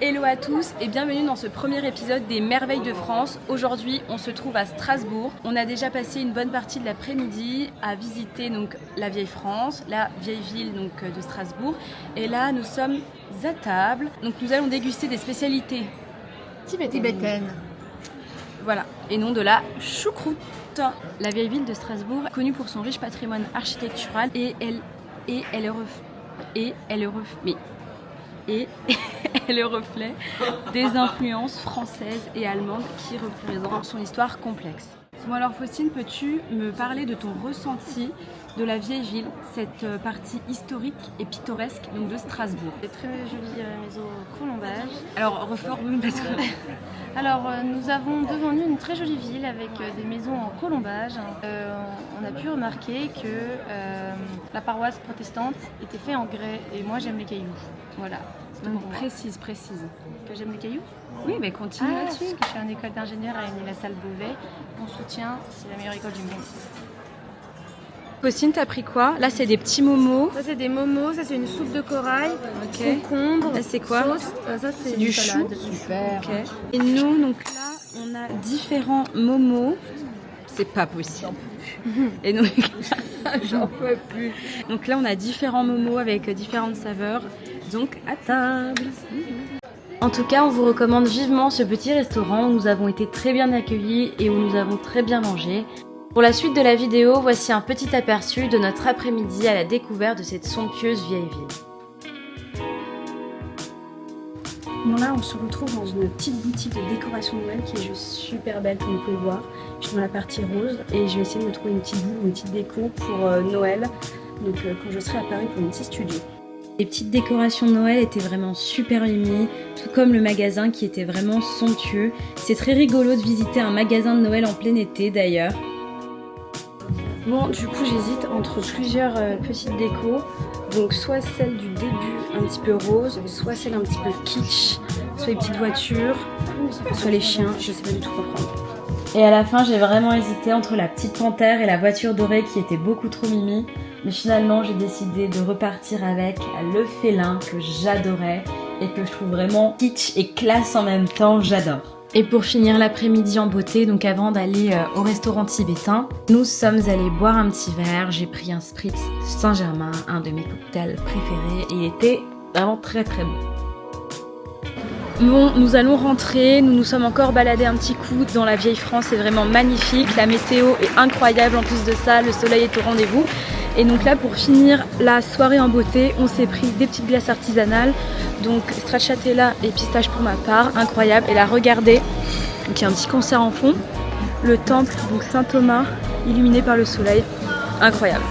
Hello à tous et bienvenue dans ce premier épisode des Merveilles de France. Aujourd'hui, on se trouve à Strasbourg. On a déjà passé une bonne partie de l'après-midi à visiter donc la vieille France, la vieille ville donc de Strasbourg. Et là, nous sommes à table. Donc nous allons déguster des spécialités tibétaines. Voilà, et non de la choucroute. La vieille ville de Strasbourg, connue pour son riche patrimoine architectural et elle est le reflet des influences françaises et allemandes qui représentent son histoire complexe. Bon alors Faustine, peux-tu me parler de ton ressenti de la vieille ville, cette partie historique et pittoresque donc de Strasbourg? Des très jolies maisons colombages. Alors reformule parce que... Alors nous avons devant nous une très jolie ville avec des maisons en colombage. On a pu remarquer que la paroisse protestante était faite en grès et moi j'aime les cailloux. Voilà. Précise. Que j'aime les cailloux? Oui, mais continue là-dessus. Parce que je suis en école d'ingénieur à Unilassal Beauvais. Mon soutien, c'est la meilleure école du monde. Faustine, t'as pris quoi? Là, c'est des petits momos. Ça, c'est des momos, ça, c'est une soupe de corail, concombre, Là, c'est quoi? sauce. Ça, c'est du salade. chou. Super. Okay. Et nous, donc là, on a différents momos. C'est pas possible. Et donc, J'en peux plus. Donc là, on a différents momos avec différentes saveurs. Donc, à table. En tout cas, on vous recommande vivement ce petit restaurant où nous avons été très bien accueillis et où nous avons très bien mangé. Pour la suite de la vidéo, voici un petit aperçu de notre après-midi à la découverte de cette somptueuse vieille ville. Bon là, on se retrouve dans une petite boutique de décoration de Noël qui est juste super belle comme vous pouvez le voir. Je suis dans la partie rose et je vais essayer de me trouver une petite boule, une petite déco pour Noël. Donc quand je serai à Paris pour mon petit studio. Les petites décorations de Noël étaient vraiment super mimi, tout comme le magasin qui était vraiment somptueux. C'est très rigolo de visiter un magasin de Noël en plein été d'ailleurs. Bon, du coup j'hésite entre plusieurs petites décos. Donc soit celle du début un petit peu rose, soit celle un petit peu kitsch, soit les petites voitures, soit les chiens, je sais pas du tout quoi prendre. Et à la fin, j'ai vraiment hésité entre la petite panthère et la voiture dorée qui était beaucoup trop mimi. Mais finalement, j'ai décidé de repartir avec le félin que j'adorais et que je trouve vraiment kitsch et classe en même temps, j'adore. Et pour finir l'après-midi en beauté, donc avant d'aller au restaurant tibétain, nous sommes allés boire un petit verre. J'ai pris un Spritz Saint-Germain, un de mes cocktails préférés, et il était vraiment très très bon. Bon, nous allons rentrer, nous nous sommes encore baladés un petit coup dans la vieille France, c'est vraiment magnifique, la météo est incroyable en plus de ça, le soleil est au rendez-vous. Et donc là, pour finir la soirée en beauté, on s'est pris des petites glaces artisanales, donc stracciatella et pistache pour ma part, incroyable. Et là, regardez, donc il y a un petit concert en fond, le temple, donc Saint Thomas, illuminé par le soleil, incroyable.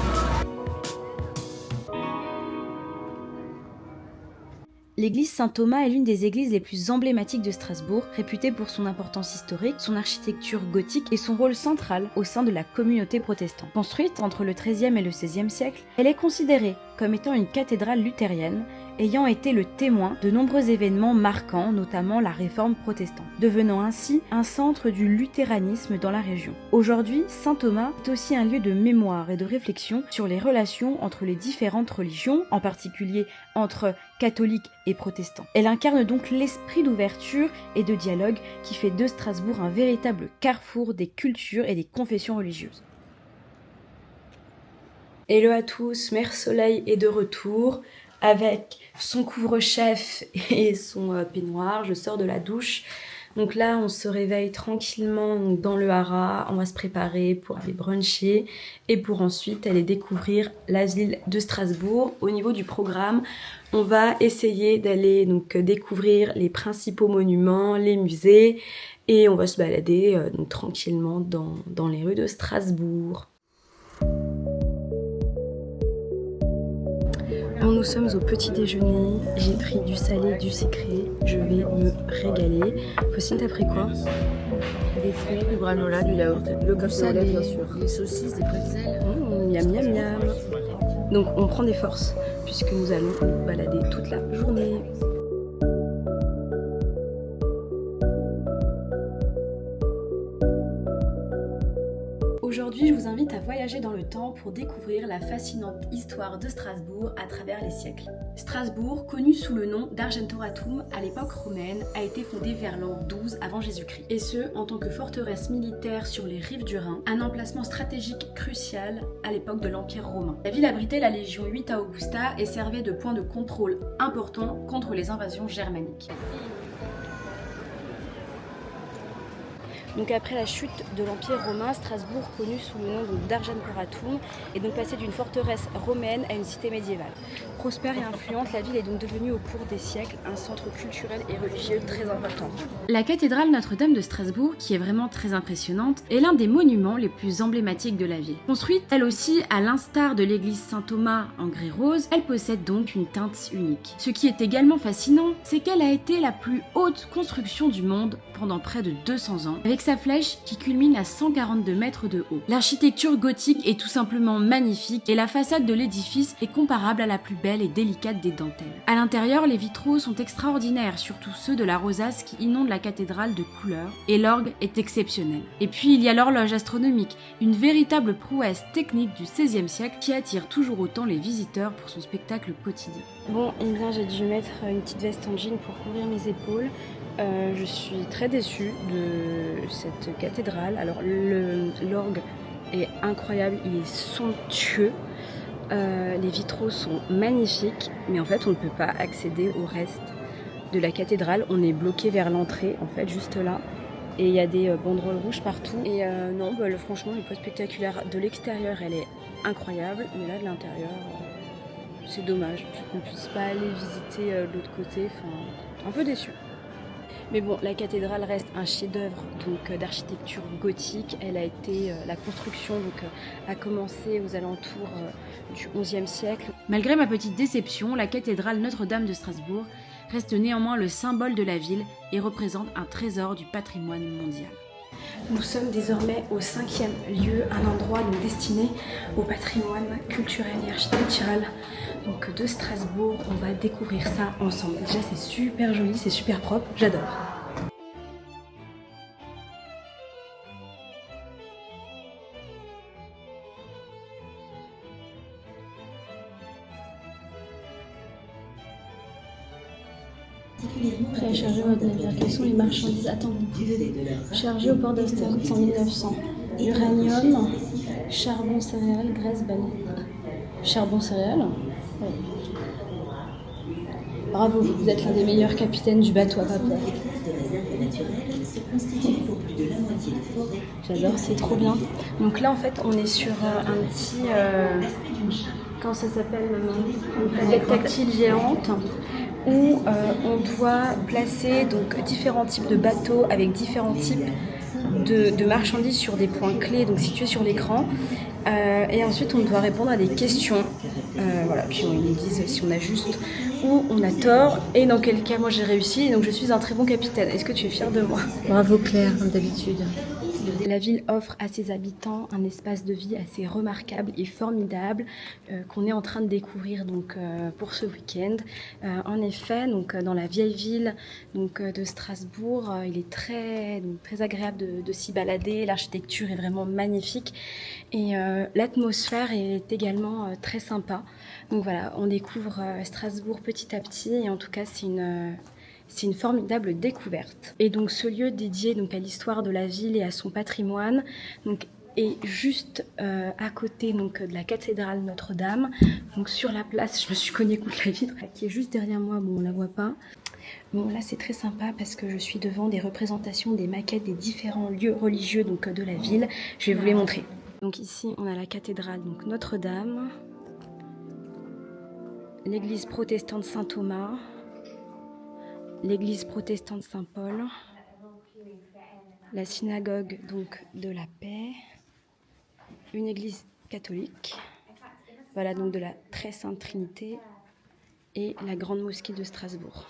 L'église Saint-Thomas est l'une des églises les plus emblématiques de Strasbourg, réputée pour son importance historique, son architecture gothique et son rôle central au sein de la communauté protestante. Construite entre le XIIIe et le XVIe siècle, elle est considérée comme étant une cathédrale luthérienne, ayant été le témoin de nombreux événements marquants, notamment la réforme protestante, devenant ainsi un centre du luthéranisme dans la région. Aujourd'hui, Saint-Thomas est aussi un lieu de mémoire et de réflexion sur les relations entre les différentes religions, en particulier entre catholiques et protestants. Elle incarne donc l'esprit d'ouverture et de dialogue qui fait de Strasbourg un véritable carrefour des cultures et des confessions religieuses. Hello à tous, Mère Soleil est de retour avec son couvre-chef et son peignoir. Je sors de la douche. Donc là, on se réveille tranquillement dans le haras. On va se préparer pour aller bruncher et pour ensuite aller découvrir la ville de Strasbourg. Au niveau du programme, on va essayer d'aller donc découvrir les principaux monuments, les musées et on va se balader donc tranquillement dans les rues de Strasbourg. Bon, nous sommes au petit déjeuner, j'ai pris du salé, du sucré, je vais me régaler. Faustine, t'as pris quoi? Des fruits, du granola, du yaourt, le café au lait bien sûr. Des saucisses, des pretzels. Miam miam miam. Donc on prend des forces puisque nous allons nous balader toute la journée. Aujourd'hui, je vous invite à voyager dans le temps pour découvrir la fascinante histoire de Strasbourg à travers les siècles. Strasbourg, connu sous le nom d'Argentoratum à l'époque romaine, a été fondée vers l'an 12 avant Jésus-Christ. Et ce, en tant que forteresse militaire sur les rives du Rhin, un emplacement stratégique crucial à l'époque de l'Empire romain. La ville abritait la Légion 8 à Augusta et servait de point de contrôle important contre les invasions germaniques. Donc après la chute de l'Empire romain, Strasbourg, connu sous le nom d'Argentoratum, est donc passée d'une forteresse romaine à une cité médiévale. Prospère et influente, la ville est donc devenue au cours des siècles un centre culturel et religieux très important. La cathédrale Notre-Dame de Strasbourg, qui est vraiment très impressionnante, est l'un des monuments les plus emblématiques de la ville. Construite elle aussi à l'instar de l'église Saint-Thomas en grès rose, elle possède donc une teinte unique. Ce qui est également fascinant, c'est qu'elle a été la plus haute construction du monde pendant près de 200 ans, avec sa flèche qui culmine à 142 mètres de haut. L'architecture gothique est tout simplement magnifique et la façade de l'édifice est comparable à la plus belle et délicate des dentelles. À l'intérieur, les vitraux sont extraordinaires, surtout ceux de la rosace qui inonde la cathédrale de couleurs, et l'orgue est exceptionnel. Et puis il y a l'horloge astronomique, une véritable prouesse technique du XVIe siècle qui attire toujours autant les visiteurs pour son spectacle quotidien. Bon, eh bien j'ai dû mettre une petite veste en jean pour couvrir mes épaules. Je suis très déçue de cette cathédrale. Alors l'orgue est incroyable, il est somptueux. Les vitraux sont magnifiques, mais en fait on ne peut pas accéder au reste de la cathédrale. On est bloqué vers l'entrée, en fait, juste là. Et il y a des banderoles rouges partout. Et non, franchement, le point spectaculaire de l'extérieur, elle est incroyable. Mais là, de l'intérieur, c'est dommage qu'on ne puisse pas aller visiter de l'autre côté. Enfin, un peu déçu. Mais bon, la cathédrale reste un chef-d'œuvre d'architecture gothique. Elle a été, la construction a commencé aux alentours du XIe siècle. Malgré ma petite déception, la cathédrale Notre-Dame de Strasbourg reste néanmoins le symbole de la ville et représente un trésor du patrimoine mondial. Nous sommes désormais au 5e lieu, un endroit donc destiné au patrimoine culturel et architectural de Strasbourg. On va découvrir ça ensemble. Déjà c'est super joli, c'est super propre, j'adore. Prêt à charger votre navire. Quelles sont les marchandises attendues? Chargées au port d'Austerlitz en 1900. Uranium, charbon céréales, graisse baleine. Charbon céréales? Oui. Bravo, vous êtes l'un des meilleurs capitaines du bateau à vapeur. J'adore, c'est trop bien. Donc là en fait on est sur un petit... comment ça s'appelle maintenant? Une tablette tactile géante où on doit placer donc différents types de bateaux avec différents types de marchandises sur des points clés donc situés sur l'écran et ensuite on doit répondre à des questions voilà, puis ils nous disent si on a juste ou on a tort et dans quel cas moi j'ai réussi et donc je suis un très bon capitaine. Est-ce que tu es fière de moi? Bravo Claire, comme d'habitude. La ville offre à ses habitants un espace de vie assez remarquable et formidable qu'on est en train de découvrir pour ce week-end. En effet, dans la vieille ville de Strasbourg, il est très agréable de s'y balader. L'architecture est vraiment magnifique et l'atmosphère est également très sympa. Donc voilà, on découvre Strasbourg petit à petit et en tout cas c'est une formidable découverte. Et donc ce lieu dédié à l'histoire de la ville et à son patrimoine est juste à côté de la cathédrale Notre-Dame, donc sur la place, je me suis cognée contre la vitre, qui est juste derrière moi, bon on la voit pas. Bon là c'est très sympa parce que je suis devant des représentations, des maquettes des différents lieux religieux de la ville. Je vais vous les montrer. Donc ici on a la cathédrale Notre-Dame, l'église protestante Saint-Thomas, l'église protestante Saint-Paul, la synagogue de la Paix, une église catholique, voilà de la très sainte Trinité et la grande mosquée de Strasbourg.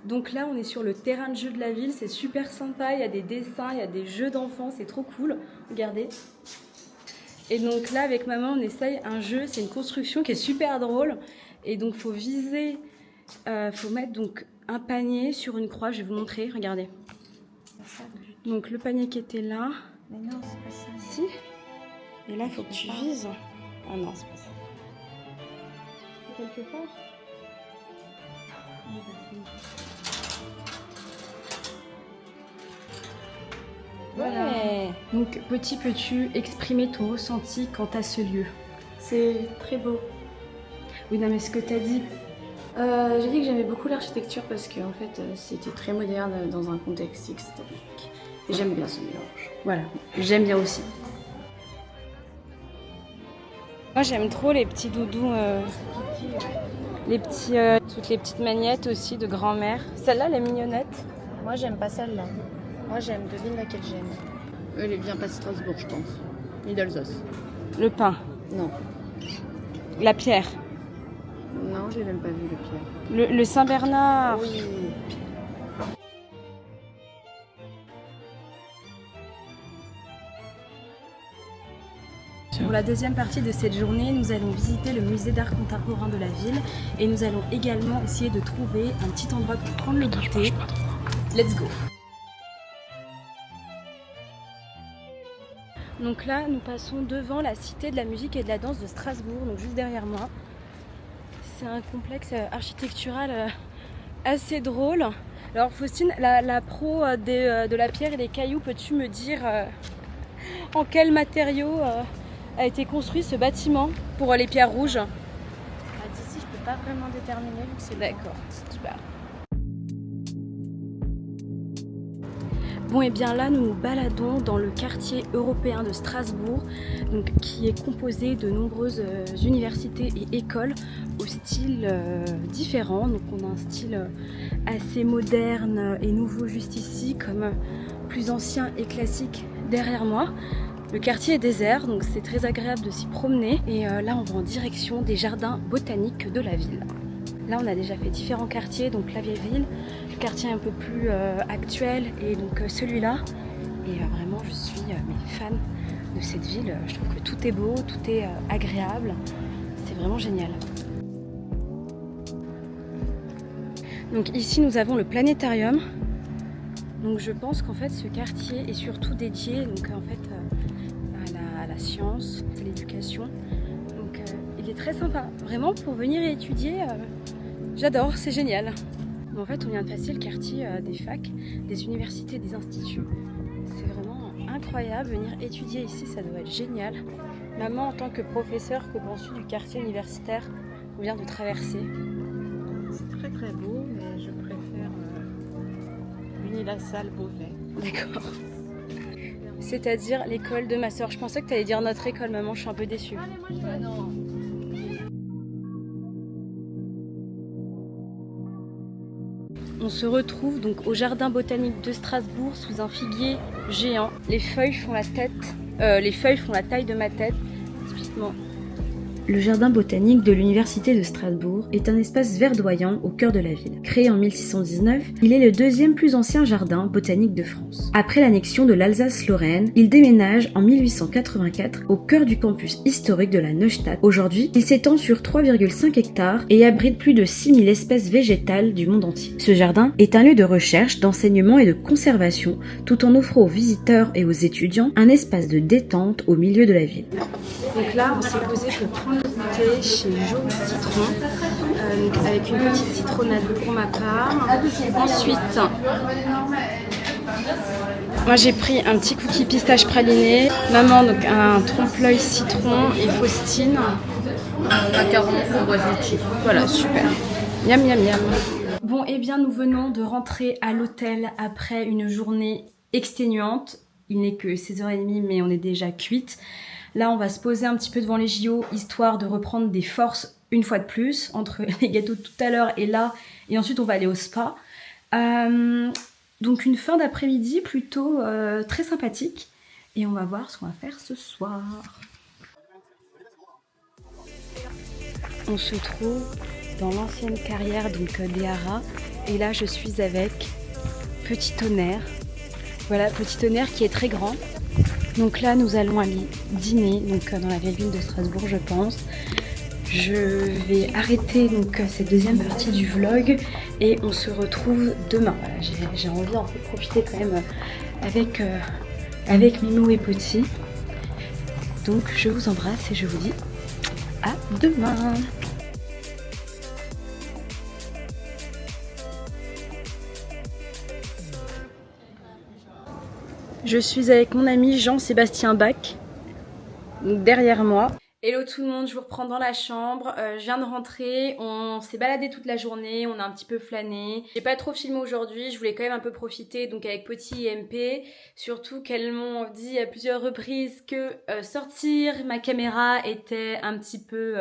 Donc là on est sur le terrain de jeu de la ville, c'est super sympa, il y a des dessins, il y a des jeux d'enfants, c'est trop cool, regardez. Et donc là, avec maman, on essaye un jeu, c'est une construction qui est super drôle. Et donc, faut viser, faut mettre un panier sur une croix, je vais vous montrer, regardez. Donc le panier qui était là. Mais non, c'est pas ça. Si. Et là, il faut que tu vises. Ah non, c'est pas ça. Quelque part. Voilà. Ouais. Donc, petit, peux-tu exprimer ton ressenti quant à ce lieu? C'est très beau. Oui, non, mais ce que tu as dit. J'ai dit que j'aimais beaucoup l'architecture parce que en fait, c'était très moderne dans un contexte historique. Et j'aime bien ce mélange. Voilà, j'aime bien aussi. Moi, j'aime trop les petits doudous, toutes les petites magnettes aussi de grand-mère. Celle-là, elle est mignonnette. Moi, j'aime pas celle-là. Moi, j'aime, devine laquelle j'aime. Elle est bien pas Strasbourg, je pense. Ni d'Alsace. Le pain, Non. la pierre, Non, j'ai même pas vu le pierre. le Saint-Bernard. Oui. Pour la deuxième partie de cette journée, nous allons visiter le musée d'art contemporain de la ville et nous allons également essayer de trouver un petit endroit pour prendre le goûter. Let's go! Donc là, nous passons devant la Cité de la musique et de la danse de Strasbourg, donc juste derrière moi. C'est un complexe architectural assez drôle. Alors Faustine, la pro de la pierre et des cailloux, peux-tu me dire en quel matériau a été construit ce bâtiment pour les pierres rouges? D'ici, je peux pas vraiment déterminer vu que c'est D'accord, super. Bon, et bien là, nous nous baladons dans le quartier européen de Strasbourg, donc, qui est composé de nombreuses universités et écoles au style différent. Donc on a un style assez moderne et nouveau juste ici, comme plus ancien et classique derrière moi. Le quartier est désert, donc c'est très agréable de s'y promener. Et là, on va en direction des jardins botaniques de la ville. Là, on a déjà fait différents quartiers, donc la vieille ville, le quartier un peu plus actuel et donc celui-là. Et vraiment, je suis fan de cette ville. Je trouve que tout est beau, tout est agréable. C'est vraiment génial. Donc ici, nous avons le planétarium. Donc je pense qu'en fait, ce quartier est surtout dédié donc, en fait, à la science, à l'éducation. Donc il est très sympa. Vraiment, pour venir y étudier, j'adore, c'est génial. En fait, on vient de passer le quartier des facs, des universités, des instituts. C'est vraiment incroyable, venir étudier ici, ça doit être génial. Maman, en tant que professeure, que penses-tu du quartier universitaire qu'on vient de traverser? C'est très très beau, mais je préfère l'Unilassal Beauvais. D'accord. C'est-à-dire l'école de ma soeur. Je pensais que tu allais dire notre école, maman, je suis un peu déçue. Ah non. On se retrouve donc au jardin botanique de Strasbourg sous un figuier géant. Les feuilles font la taille de ma tête, typiquement. Le jardin botanique de l'université de Strasbourg est un espace verdoyant au cœur de la ville. Créé en 1619, il est le deuxième plus ancien jardin botanique de France. Après l'annexion de l'Alsace-Lorraine, il déménage en 1884 au cœur du campus historique de la Neustadt. Aujourd'hui, il s'étend sur 3,5 hectares et abrite plus de 6000 espèces végétales du monde entier. Ce jardin est un lieu de recherche, d'enseignement et de conservation, tout en offrant aux visiteurs et aux étudiants un espace de détente au milieu de la ville. Donc là, on s'est posé pour prendre le goûter chez Jo Citron, avec une petite citronnade pour ma part. Ensuite, moi j'ai pris un petit cookie pistache praliné. Maman, donc un trompe-l'œil citron et Faustine. Macaron framboisetti. Voilà, super. Miam, miam, miam. Bon, et bien nous venons de rentrer à l'hôtel après une journée exténuante. Il n'est que 16h30, mais on est déjà cuite. Là, on va se poser un petit peu devant les JO, histoire de reprendre des forces une fois de plus, entre les gâteaux de tout à l'heure et là. Et ensuite, on va aller au spa. Donc, une fin d'après-midi plutôt très sympathique. Et on va voir ce qu'on va faire ce soir. On se trouve dans l'ancienne carrière des Haras. Et là, je suis avec Petit Tonnerre. Voilà, Petit Tonnerre qui est très grand. Donc là, nous allons aller dîner dans la vieille ville de Strasbourg, je pense. Je vais arrêter cette deuxième partie du vlog et on se retrouve demain. Voilà, j'ai envie d'en profiter quand même avec Mimo et Poti. Donc je vous embrasse et je vous dis à demain. Je suis avec mon ami Jean-Sébastien Bach, derrière moi. Hello tout le monde, je vous reprends dans la chambre. Je viens de rentrer, on s'est baladé toute la journée, on a un petit peu flâné. J'ai pas trop filmé aujourd'hui, je voulais quand même un peu profiter donc avec Poti et MP. Surtout qu'elles m'ont dit à plusieurs reprises que sortir ma caméra était un petit peu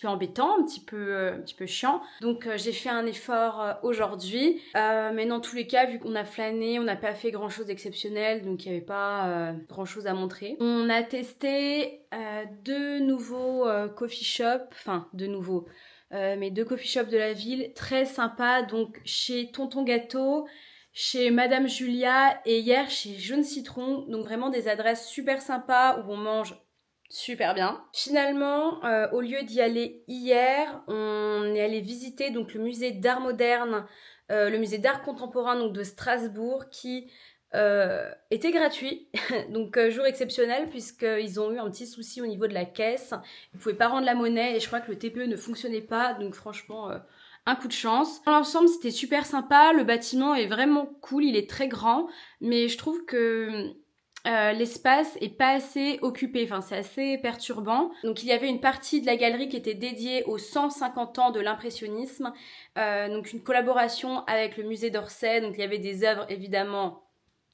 embêtant, un petit peu chiant. Donc j'ai fait un effort aujourd'hui. Mais dans tous les cas, vu qu'on a flâné, on n'a pas fait grand chose d'exceptionnel, donc il n'y avait pas grand chose à montrer. On a testé deux nouveaux coffee shops, enfin deux nouveaux, mais deux coffee shops de la ville, très sympas, donc chez Tonton Gâteau, chez Madame Julia et hier chez Jaune Citron, donc vraiment des adresses super sympas où on mange super bien. Finalement, au lieu d'y aller hier, on est allé visiter donc le musée d'art moderne, le musée d'art contemporain donc de Strasbourg qui était gratuit, donc jour exceptionnel puisqu'ils ont eu un petit souci au niveau de la caisse, ils pouvaient pas rendre la monnaie et je crois que le TPE ne fonctionnait pas, donc franchement un coup de chance. Dans l'ensemble c'était super sympa, le bâtiment est vraiment cool, il est très grand, mais je trouve que l'espace est pas assez occupé, enfin c'est assez perturbant. Donc il y avait une partie de la galerie qui était dédiée aux 150 ans de l'impressionnisme, donc une collaboration avec le musée d'Orsay, donc il y avait des œuvres évidemment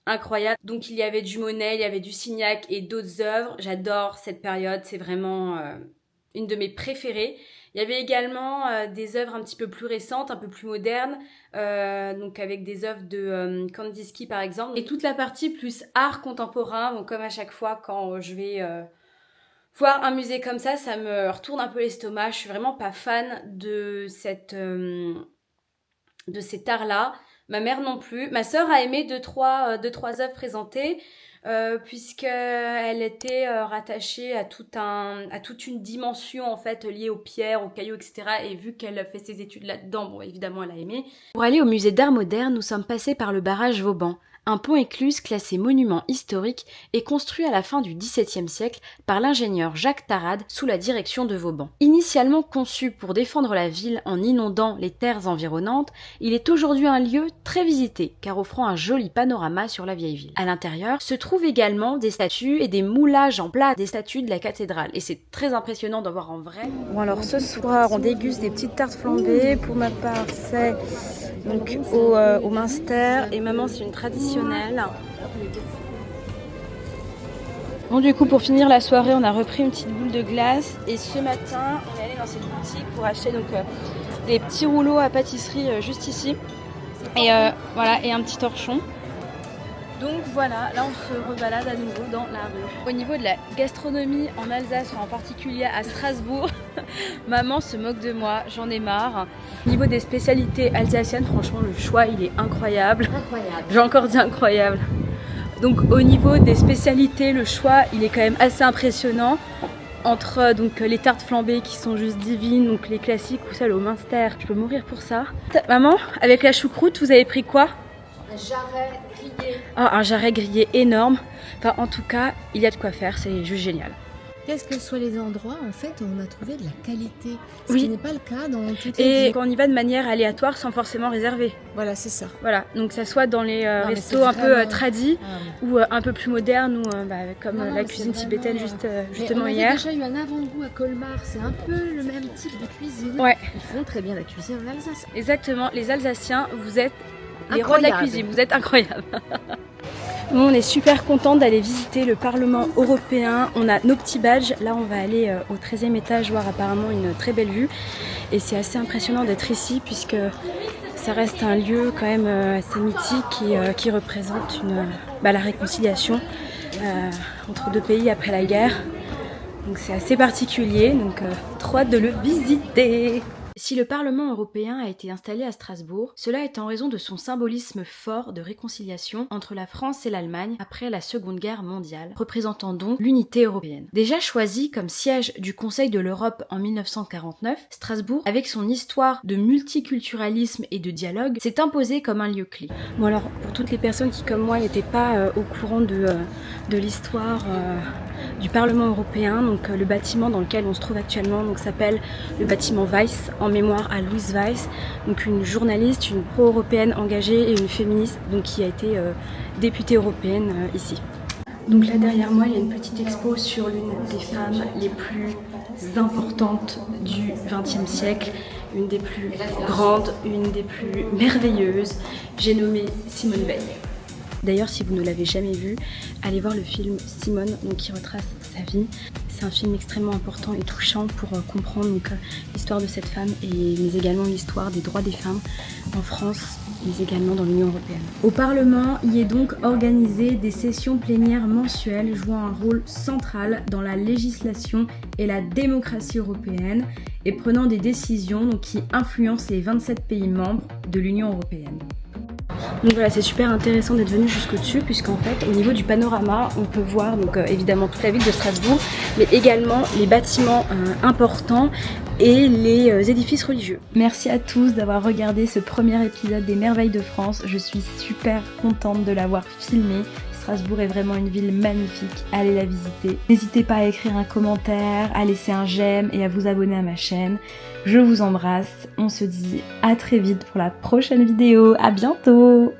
incroyable. Donc il y avait du Monet, il y avait du Signac et d'autres œuvres. J'adore cette période, c'est vraiment une de mes préférées. Il y avait également des œuvres un petit peu plus récentes, un peu plus modernes, donc avec des œuvres de Kandinsky par exemple. Et toute la partie plus art contemporain, donc comme à chaque fois quand je vais voir un musée comme ça me retourne un peu l'estomac. Je suis vraiment pas fan de cet art-là. Ma mère non plus. Ma sœur a aimé deux, trois œuvres présentées, puisqu'elle était rattachée à toute une dimension en fait liée aux pierres, aux cailloux, etc. Et vu qu'elle a fait ses études là-dedans, bon évidemment elle a aimé. Pour aller au musée d'art moderne, nous sommes passés par le barrage Vauban. Un pont écluse classé monument historique est construit à la fin du XVIIe siècle par l'ingénieur Jacques Tarade sous la direction de Vauban. Initialement conçu pour défendre la ville en inondant les terres environnantes, il est aujourd'hui un lieu très visité car offrant un joli panorama sur la vieille ville. À l'intérieur se trouvent également des statues et des moulages en plâtre des statues de la cathédrale et c'est très impressionnant d'en voir en vrai. Bon alors ce soir on déguste des petites tartes flambées. Pour ma part c'est donc au Münster et maman c'est une traditionnelle. Bon du coup pour finir la soirée on a repris une petite boule de glace et ce matin on est allé dans cette boutique pour acheter donc des petits rouleaux à pâtisserie juste ici et voilà et un petit torchon. Donc voilà, là on se rebalade à nouveau dans la rue. Au niveau de la gastronomie en Alsace, en particulier à Strasbourg, maman se moque de moi, j'en ai marre. Au niveau des spécialités alsaciennes, franchement le choix il est incroyable. J'ai encore dit incroyable. Donc au niveau des spécialités, le choix il est quand même assez impressionnant. Entre donc les tartes flambées qui sont juste divines, donc les classiques ou celles au Münster. Je peux mourir pour ça. Maman, avec la choucroute, vous avez pris quoi? Un jarret grillé. Ah, un jarret grillé énorme. Enfin, en tout cas, il y a de quoi faire, c'est juste génial. Quels que soient les endroits, en fait, on a trouvé de la qualité. Ce Oui. qui n'est pas le cas dans toutes les Et villes. quand on y va de manière aléatoire, sans forcément réserver. Voilà, c'est ça. Voilà, donc ça soit dans les mais restos c'est un peu vraiment- tradis Ah, ou un peu plus modernes ou comme Non, non, la mais cuisine c'est tibétaine vraiment, justement mais on hier. avait déjà eu un avant-goût à Colmar, c'est un peu le même type de cuisine. Ouais. Ils font très bien la cuisine en Alsace. Exactement, les Alsaciens, vous êtes les rois de la Incroyable. cuisine, vous êtes incroyables. Nous, on est super contents d'aller visiter le Parlement européen. On a nos petits badges. Là, on va aller au 13e étage voir apparemment une très belle vue. Et c'est assez impressionnant d'être ici puisque ça reste un lieu quand même assez mythique qui représente la réconciliation entre deux pays après la guerre. Donc c'est assez particulier, donc trop hâte de le visiter. Si le Parlement européen a été installé à Strasbourg, cela est en raison de son symbolisme fort de réconciliation entre la France et l'Allemagne après la Seconde Guerre mondiale, représentant donc l'unité européenne. Déjà choisi comme siège du Conseil de l'Europe en 1949, Strasbourg, avec son histoire de multiculturalisme et de dialogue, s'est imposé comme un lieu clé. Bon alors, pour toutes les personnes qui comme moi n'étaient pas au courant de l'histoire du Parlement européen, donc le bâtiment dans lequel on se trouve actuellement s'appelle le bâtiment Weiss, en mémoire à Louise Weiss, donc une journaliste, une pro-européenne engagée et une féministe donc qui a été députée européenne ici. Donc là derrière moi il y a une petite expo sur l'une des femmes les plus importantes du XXe siècle, une des plus grandes, une des plus merveilleuses, j'ai nommé Simone Veil. D'ailleurs, si vous ne l'avez jamais vu, allez voir le film Simone, donc qui retrace sa vie. C'est un film extrêmement important et touchant pour comprendre l'histoire de cette femme, mais également l'histoire des droits des femmes en France, mais également dans l'Union européenne. Au Parlement, il y est donc organisé des sessions plénières mensuelles jouant un rôle central dans la législation et la démocratie européenne et prenant des décisions qui influencent les 27 pays membres de l'Union européenne. Donc voilà, c'est super intéressant d'être venu jusqu'au-dessus puisqu'en fait au niveau du panorama on peut voir évidemment toute la ville de Strasbourg mais également les bâtiments importants et les édifices religieux. Merci à tous d'avoir regardé ce premier épisode des Merveilles de France, je suis super contente de l'avoir filmé. Strasbourg est vraiment une ville magnifique, allez la visiter. N'hésitez pas à écrire un commentaire, à laisser un j'aime et à vous abonner à ma chaîne. Je vous embrasse, on se dit à très vite pour la prochaine vidéo, à bientôt!